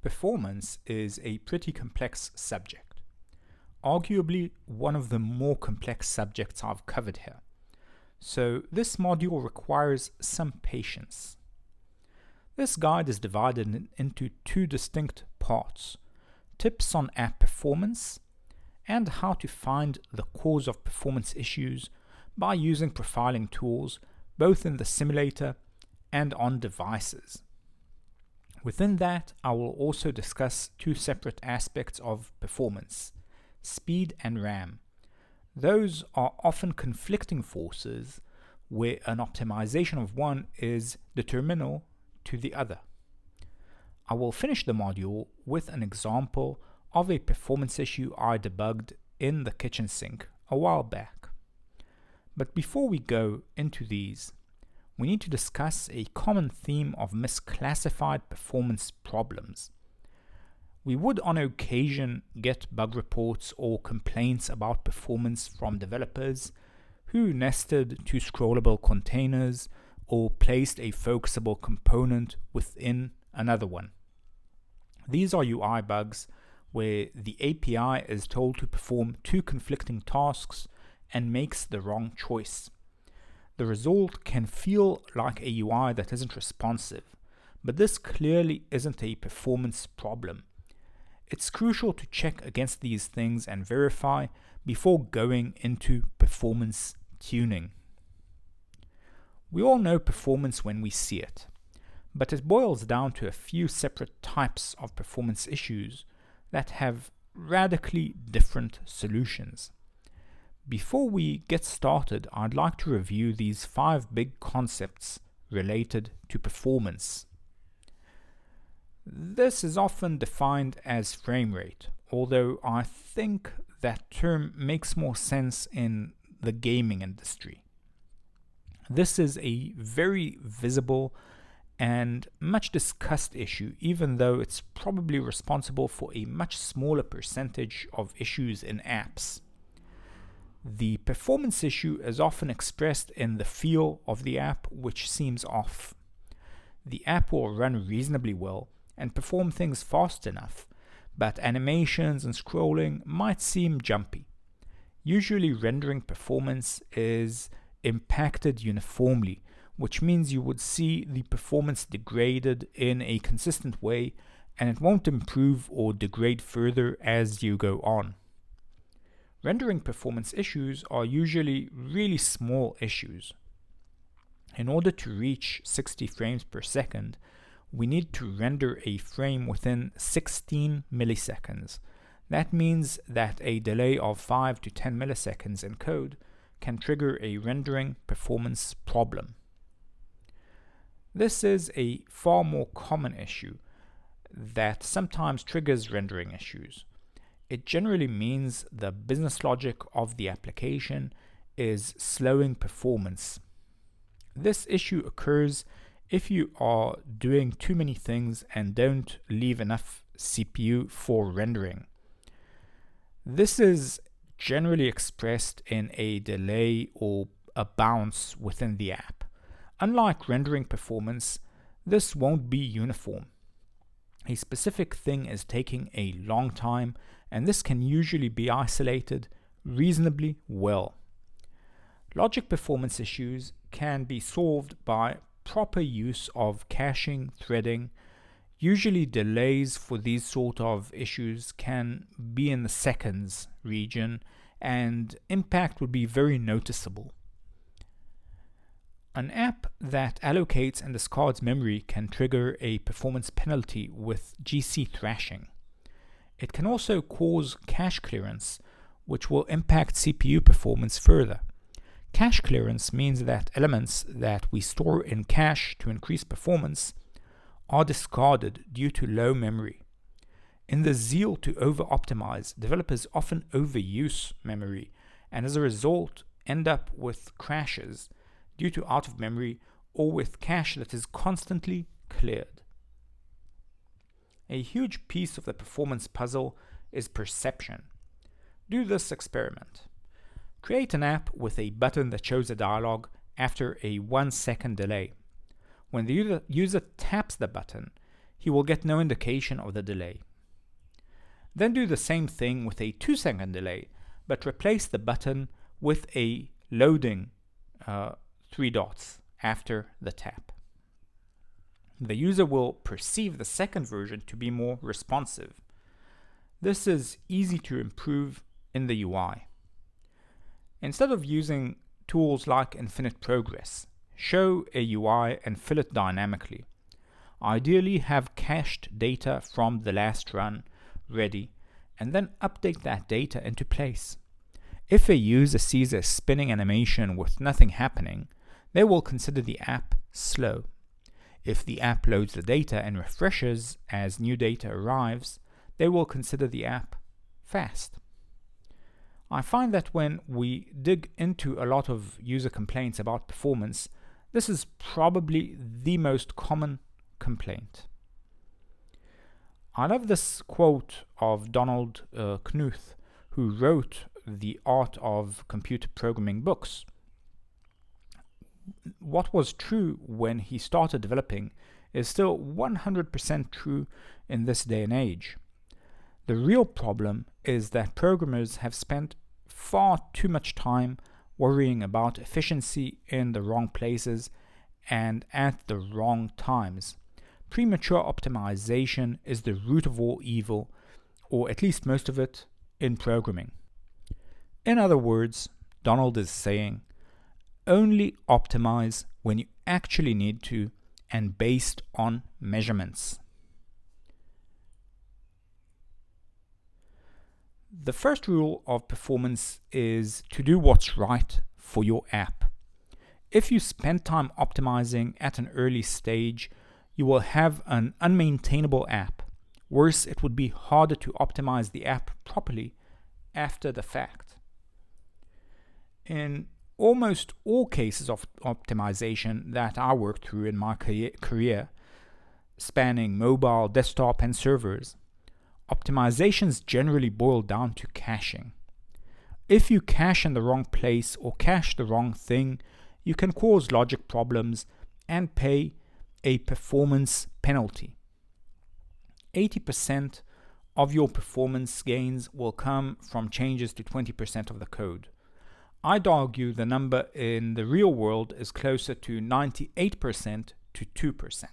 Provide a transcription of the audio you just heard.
Performance is a pretty complex subject, arguably one of the more complex subjects I've covered here. So this module requires some patience. This guide is divided into two distinct parts: tips on app performance and how to find the cause of performance issues by using profiling tools both in the simulator and on devices. Within that, I will also discuss two separate aspects of performance: speed and RAM. Those are often conflicting forces where an optimization of one is detrimental to the other. I will finish the module with an example of a performance issue I debugged in the kitchen sink a while back. But before we go into these, we need to discuss a common theme of misclassified performance problems. We would on occasion get bug reports or complaints about performance from developers who nested two scrollable containers or placed a focusable component within another one. These are UI bugs where the API is told to perform two conflicting tasks and makes the wrong choice. The result can feel like a UI that isn't responsive, but this clearly isn't a performance problem. It's crucial to check against these things and verify before going into performance tuning. We all know performance when we see it, but it boils down to a few separate types of performance issues that have radically different solutions. Before we get started, I'd like to review these 5 big concepts related to performance. This is often defined as frame rate, although I think that term makes more sense in the gaming industry. This is a very visible and much discussed issue, even though it's probably responsible for a much smaller percentage of issues in apps. The performance issue is often expressed in the feel of the app, which seems off. The app will run reasonably well and perform things fast enough, but animations and scrolling might seem jumpy. Usually rendering performance is impacted uniformly, which means you would see the performance degraded in a consistent way, and it won't improve or degrade further as you go on. Rendering performance issues are usually really small issues. In order to reach 60 frames per second, we need to render a frame within 16 milliseconds. That means that a delay of 5 to 10 milliseconds in code can trigger a rendering performance problem. This is a far more common issue that sometimes triggers rendering issues. It generally means the business logic of the application is slowing performance. This issue occurs if you are doing too many things and don't leave enough CPU for rendering. This is generally expressed in a delay or a bounce within the app. Unlike rendering performance, this won't be uniform. A specific thing is taking a long time, and this can usually be isolated reasonably well. Logic performance issues can be solved by proper use of caching, threading. Usually delays for these sort of issues can be in the seconds region, and impact would be very noticeable. An app that allocates and discards memory can trigger a performance penalty with GC thrashing. It can also cause cache clearance, which will impact CPU performance further. Cache clearance means that elements that we store in cache to increase performance are discarded due to low memory. In the zeal to over-optimize, developers often overuse memory, and as a result end up with crashes due to out of memory or with cache that is constantly cleared. A huge piece of the performance puzzle is perception. Do this experiment. Create an app with a button that shows a dialog after a 1-second delay. When the user taps the button, he will get no indication of the delay. Then do the same thing with a 2-second delay, but replace the button with a loading 3 dots after the tap. The user will perceive the second version to be more responsive. This is easy to improve in the UI. Instead of using tools like infinite progress, show a UI and fill it dynamically. Ideally, have cached data from the last run ready, and then update that data into place. If a user sees a spinning animation with nothing happening, they will consider the app slow. If the app loads the data and refreshes as new data arrives, they will consider the app fast. I find that when we dig into a lot of user complaints about performance, this is probably the most common complaint. I love this quote of Donald Knuth, who wrote The Art of Computer Programming books. What was true when he started developing is still 100% true in this day and age. The real problem is that programmers have spent far too much time worrying about efficiency in the wrong places and at the wrong times. Premature optimization is the root of all evil, or at least most of it, in programming. In other words, Donald is saying, only optimize when you actually need to and based on measurements. The first rule of performance is to do what's right for your app. If you spend time optimizing at an early stage, you will have an unmaintainable app. Worse, it would be harder to optimize the app properly after the fact. In almost all cases of optimization that I worked through in my career, spanning mobile, desktop, and servers, optimizations generally boil down to caching. If you cache in the wrong place or cache the wrong thing, you can cause logic problems and pay a performance penalty. 80% of your performance gains will come from changes to 20% of the code. I'd argue the number in the real world is closer to 98% to 2%.